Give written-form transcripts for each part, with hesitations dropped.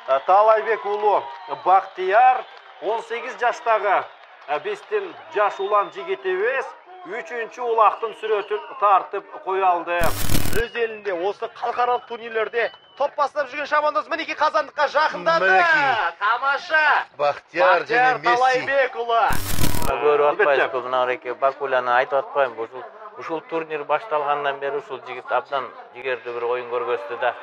Талайбек уулу Бактияр 18 жаштагы биздин жаш улан жигитибиз 3-чү улактын сүрөтүн тартып кое алды. Өз элинде осы халыкаралык турнирлерде топ бастап жүрген шабандоз мінеки казандыкка жакындады. Тамаша! Бактияр жана Месси. Талайбек уулу. Көрүп атпайсызбы, мынагы Бакуланы айтып атпайм. Ушул турнир башталгандан бери ушул жигит абдан жигердүү бир оюн көргөздү да.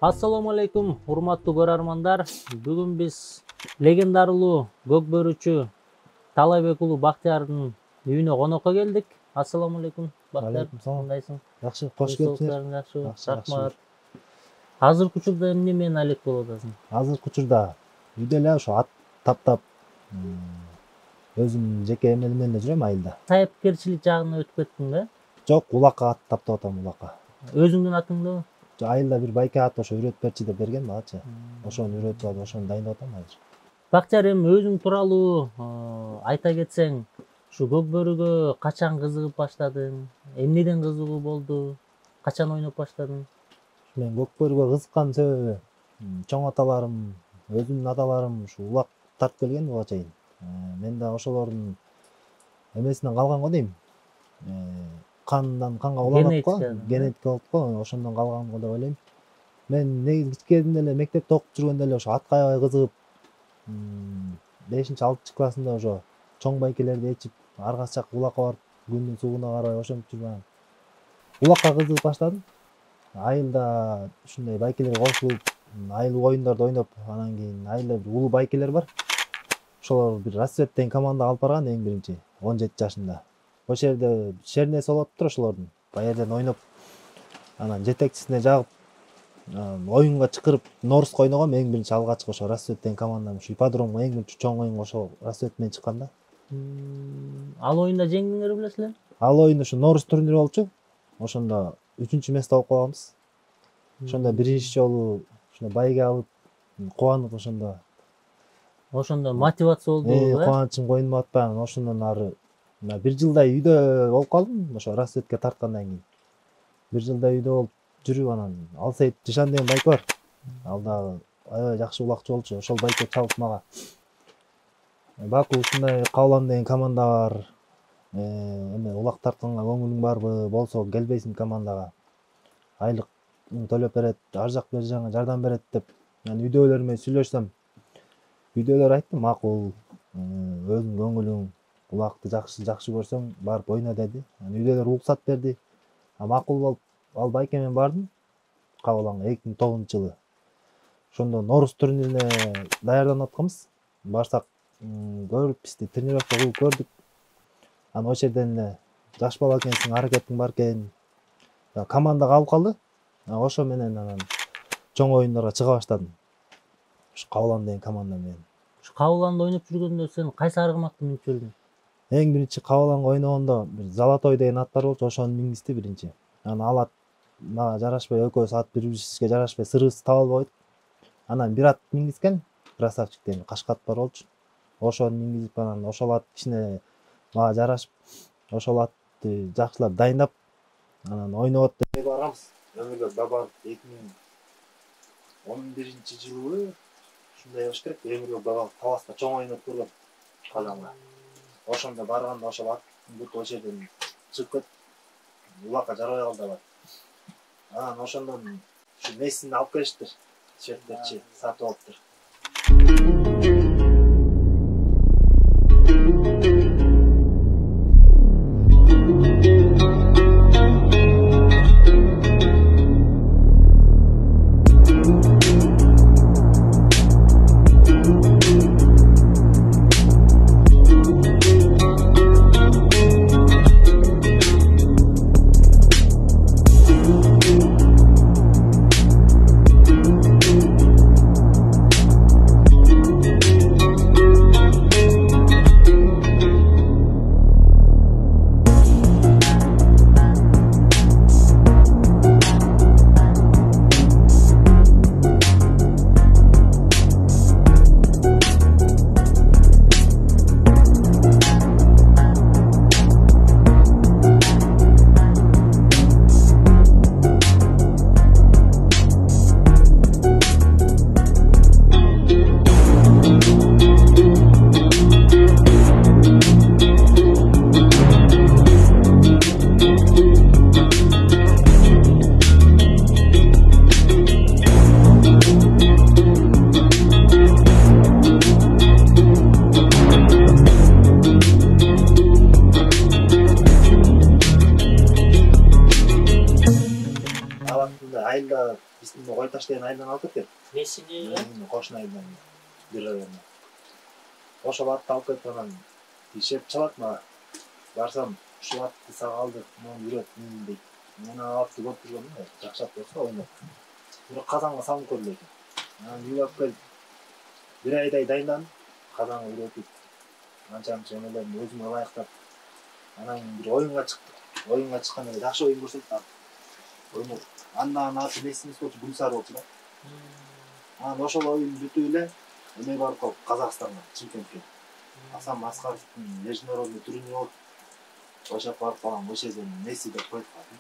Assalamu alaikum, урматтуу көрөрмандар. Бүгүн биз легендарылуу көкбөрүчү Талайбек уулу Бактиярдын үйүнө конокко келдик. Assalamu alaikum, Бактияр. Кандайсың? Жакшы, кош келипсиңер. Рахмат. Азыркы учурда эмне менен алек болуп атасың? Азыркы учурда үйдө эле ошо ат таптап өзүм жеке эмелер менен жүрөм айылда. Сайыпкерчилик жагына өтүп кеттиң да? Жок, улакка ат таптап атам, улакка. Өзүңдүн атыңдабы? Айылда бир байке ат ошо үйрөтүп берчи деп берген багачы. Ошону үйрөтүп алып, ошону дайындап атам азыр. Бактияр, эми өзүң тууралуу айта кетсең, ушу көкбөрүгө качан кызыгып баштадың? Эмнеден кызыгуу болду? Качан ойноп баштадың? Мен көкбөрүгө кызыккан себеби чоң аталарым, өзүмдүн аталарым ушу улак тартып келген буга чейин. Мен да ошолордун эмесинен калган го дейм. Кандан канга уланат го, генетика болуп го, ошондон калган го деп ойлойм. Мен негизи кезинде эле мектепте окуп жүргөндө эле ошо атка аябай кызыгып, 5-6 классында ошо чоң байкелерди ээчип, аргасы жак улакка барып, күндүн суугуна карабай ошентип жүргөн. Улакка кызыгып баштадым. Айылда ушундай байкелерге кошулуп, айыл оюндарды ойноп, анан кийин айылда бир улуу байкелер бар. Ошолор бир расцвет деген командага алып барган эң биринчи 17 жашында. Ошол жерде шернеси болуп тур ошолордун. Баярдан ойноп, анан жетекчисине жагып, оюнга чакырып, Норуско ойногом эң биринчи алгачкы ошо расцвет деген командам. Ушу ипподромго эң биринчи чоң оюнга ошо расцвет менен чыккан да. Ал оюнда жеңдиңер билесиңер? Ал оюн ушу Норус турнири болчу. Ошондо 3-чү место алып калганбыз. Ошондо биринчи жолу ушуну байге алып, кубанып ошондо. Ошондо мотивация болду, кубанычым коюнума атпаган. Ошондон ары бир жылдай үйдө болуп калдым, ошо расцветке тарткандан кийин. Бир жылдай үйдө болуп жүрүп, анан Алсейит Жишан деген байке бар. Ал дагы аябай жакшы улакчы болчу. Ошол байке чалып мага Баку ушундай Каулан деген команда бар. Эме улак тартканга көңүлүң барбы, болсо келбейсиң командага. Айлык төлөп берет, ар жак бер жагыңа жардам берет деп. Мен үйдөлөрүмө сүйлөшсөм, үйдөлөр айтты, макул, өзүң көңүлүң улакты жакшы көрсөң, барып ойна деди. Үйдөлөр уруксат берди. Макул болуп, ал байке менен бардым Кауланга 2009-жылы. Ошондо Норус турнирине даярданып атканбыз. Барсак, көрүп бизди тренировка кылып көрдүк. Анан ошол жерден эле жаш бала экенсиң, аракетиң бар экен. Командага алып калды. Ошо менен анан чоң оюндарга чыга баштадым. Ушу Каулан деген команда менен. Ушу Кауланда ойноп жүргөндө сен кайсы аргамакты минип жүрдүң? Эң биринчи Кауланга ойногондо бир Золотой деген ат бар болчу, ошону мингизди биринчи. Анан ал ат мага жарашпай, экөөбүз ат бири-бирибизге жарашпай, сырыбыз таба албай койдук. Анан бир ат мингизген, красавчик деген кашка ат бар болчу. Ошону мингизип, анан ошол ат кичине мага жарашып, ошол атты жакшылап дайындап, анан ойноп деп барганбыз. Өмүрбек Бабанов 2011-жылы ушундай болуш керек. Өмүрбек Бабанов Таласта чоң ойноп көргөн Казанга. Ошондо барганда ошол аттын буту ошол жерден чыгып кетип, улакка жарабай калды алар. Анан ошондон ушу Мессини алып келиштир. Шведтерчи сатып алыптыр. Багатында айылда биздин Койташ деген айылдан алып кеткен. Несini? Кошун айылдан бир районда. Ошол атты алып кетип анан ишеп чалат мага. Барсам ушул атты сага алдык, муну үйрөт дейт. Мен атты көп жүргөм да, жакшы ат болсо ойноп. Бирок казанга салынып көрдү экен. Анан үйгө алып келип бир айдай дайындандым. Казанга үйрөтүп, анча-мынча эмелерин өзүмө ылайыктап. Анан бир оюнга чыктык. Оюнга чыкканда жакшы оюн көрсөттү. Ойноп, андан аты Мессимис болчу, Гүлсар болчу да. Анан ошол оюн бүтүп эле эме барып калып Казакстанга, Чымкентке. Асан Аскаровдун международный турнири болуп, ошо барып калган, ошол жерден Месси деп коюп калдым.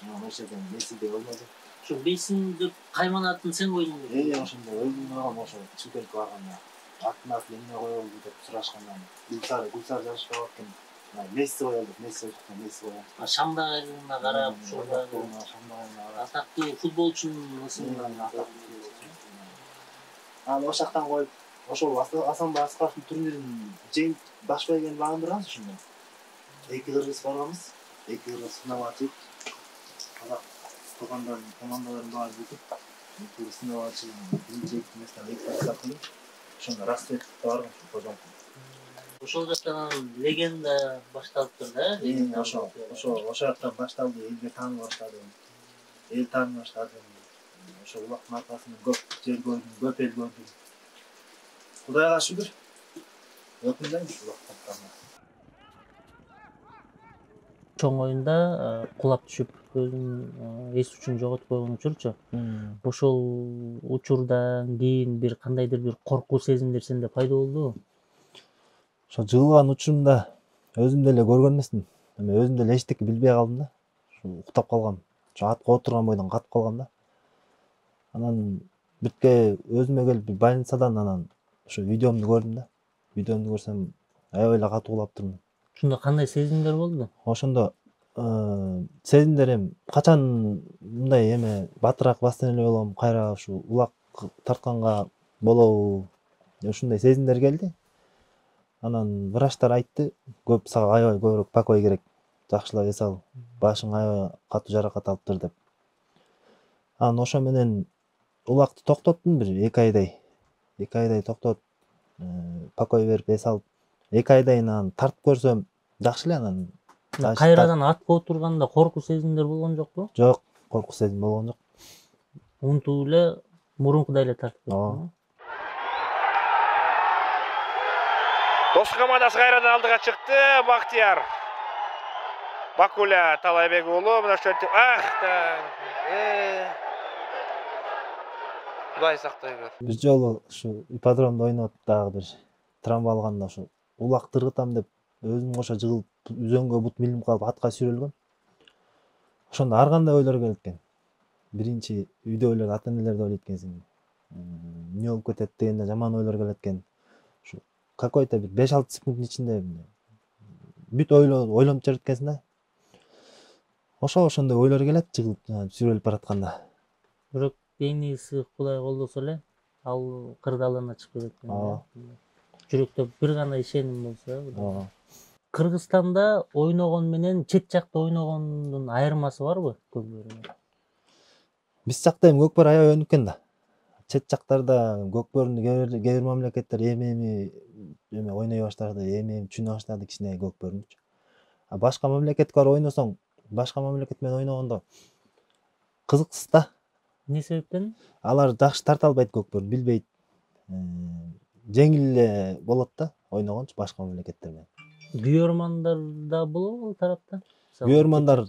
Анан ошол жерден Месси деп ойнодум. Şu Messin деп кайманатын сен койдуң. Ошондо өзүм алгам ошо Чымкентке барганда. Аттын атын эмне коелу деп сурашканда Гүлсар жазышып алып экен. Месси коелу, Месси коелу. Шамдагы айылына карап, ошолда атактуу футболчунун ысымынан Анан ошол жактан коюп, ошол Асанбай Аскаровдун турнирин жеңип баш бергенди багындырганбыз ошондо. Эки кыргыз барганбыз. Эки кыргыз сынабачы. Казак командаларын баары бүтүп, эки кыргыз сынабачы биринчи местен эки кыргыз ошондо расцвет барган кожом. Ошол жактан легенда башталыптыр да? Ошол жактан башталды, элге тааныла баштадым. Эл тааныла баштадым. Ошол улактын аркасынан көп жер көрдүм, көп эл көрдүм. Кудайга шүгүр. Өкүндөйм ушул убакта. Чоң оюнда кулап түшүп өзүнүн эс учун жоготуп койгон учурчу. Ошол учурдан кийин бир кандайдыр бир коркуу сезимдер сенде пайда болдубу? Ошо жыгылган учурумда өзүм деле көргөн эмесмин. Эми өзүм деле эчтеке билбей калдым да. Ошо уктап калгам. Ошо атка отурган бойдон катып калгам да. Анан бирке өзүмө келип бир больницадан анан ошо видеомду көрдүм да. Видеомду көрсөм аябай эле катуу кулаптырмын. Ошондо кандай сезимдер болду? Ошондо сезимдер эми качан мындай эме батыраак бастан эле болом, кайра ушу улак тартканга болобу? Ушундай сезимдер келди. Анан врачтар айтты, көп сага аябай көбүрөөк покой керек. Жакшылап эс ал. Башың аябай катуу жаракат алыптыр деп. Анан ошо менен улакты токтоттум бир 2 айдай. 2 айдай токтотуп, покой берип эс алып, 2 айдайын анан тартып көрсөм жакшы эле анан. Кайрадан атка отурганда коркуу сезимдер болгон жокпу? Жок, коркуу сезим болгон жок. Унутуп эле мурункудай эле тартып кеттиң. Дос командасы кайрадан алдыга чыкты. Бактияр. Бакуля Талайбек уулу мына ошентип Кудай сактай бер. Бир жолу ушу ипподромдо ойноп дагы бир травма алганда ошо улак тыргытам деп өзүм кошо жыгылып үзөңгө бут милинип калып атка сүйрөлгөм. Ошондо ар кандай ойлор келет экен. Биринчи үйдө ойлор, ата энелер да ойлойт экенсиң. Эмне болуп кетет дегенде жаман ойлор келет экен. Ушу какой-то бир 5-6 секунддун ичинде бүт ойлонуп жүрөт экенсиң да. Ошондой ойлор келет жыгылып сүйрөлүп баратканда. Бирок эң негизги Кудай колдосо эле ал кырдаалына чыгып кетет экен. Жүрөктө бир гана ишеним болсо. Кыргызстанда ойногон менен чет жакта ойногондун айырмасы барбы көкбөрүнө? Биз жакта эми көкбөр аябай өнүккөн да. Чет жактарда көкбөрүндү кээ бир мамлекеттер эми ойной баштады, эми түшүнө баштады кичине көкбөрүндүчү. Башка мамлекетке барып ойносоң, башка мамлекет менен ойногондо кызыксыз да. Эмне себептен? Алар жакшы тарта албайт көкбөрүн, билбейт. Жеңил эле болот да ойногончу башка мамлекеттер менен. Күйөрмандар да болобу бул тарапта? Күйөрмандар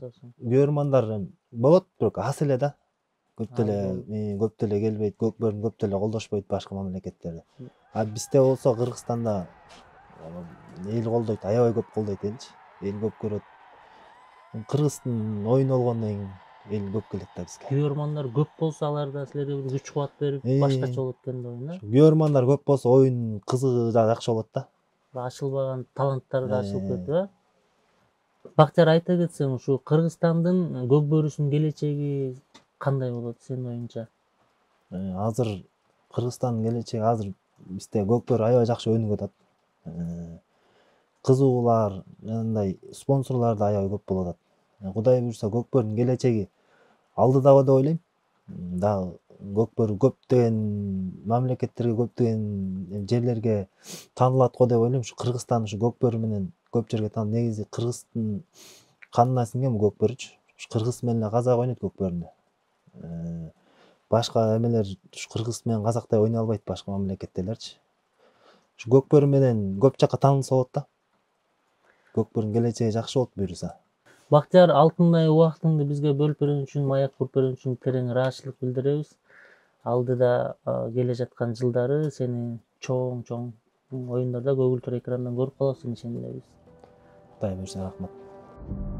болот, бирок аз эле да. Көп деле келбейт, көкбөрүн көп деле колдошпойт башка мамлекеттерде. Бизде болсо Кыргызстанда эл колдойт, аябай көп колдойт элчи. Эл көп көрөт. Кыргыздын оюну болгондон кийин эл көп келет да бизге. Күйөрмандар көп болсо алар да силерге бир күч кубат берип башкача болот экен да оюн. Күйөрмандар көп болсо оюн кызыгы да жакшы болот да. Ачылбаган таланттар да ачылып кетип, Бактияр айта кетсең, ушу Кыргызстандын көкбөрүсүнүн келечеги кандай болот сенин оюңча? Азыр Кыргызстандын келечеги азыр бизде көкбөр аябай жакшы өнүгүп атат. Кызуулар, жанагындай спонсорлор да аябай көп болуп атат. Кудай буйрса көкбөрүнүн келечеги алдыдагы деп ойлойм. Дагы көкбөрү көптөгөн мамлекеттерге, көптөгөн жерлерге таанылат го деп ойлойм. Ушу Кыргызстан ушу көкбөрү менен көп жерге таанылат. Негизи кыргыздын канына сиңген бул көкбөрүчү. Ушу кыргыз менен эле казак ойнойт көкбөрүндө. Башка эмелер ушу кыргыз менен казактай ойной албайт, башка мамлекеттегилерчи. Ушу көкбөрү менен көп жакка таанылса болот да. Көкбөрүнүн келечеги жакшы болот буюрса. Бактияр, алтындай убактыңды бизге бөлүп берген үчүн, маек куруп берген үчүн терең ыраазычылык билдиребиз. Алдыда келе жаткан жылдары сени чоң оюндарда көгүлдүр экрандан көрүп калабыз, ишенебиз. Кудай буюрса, рахмат.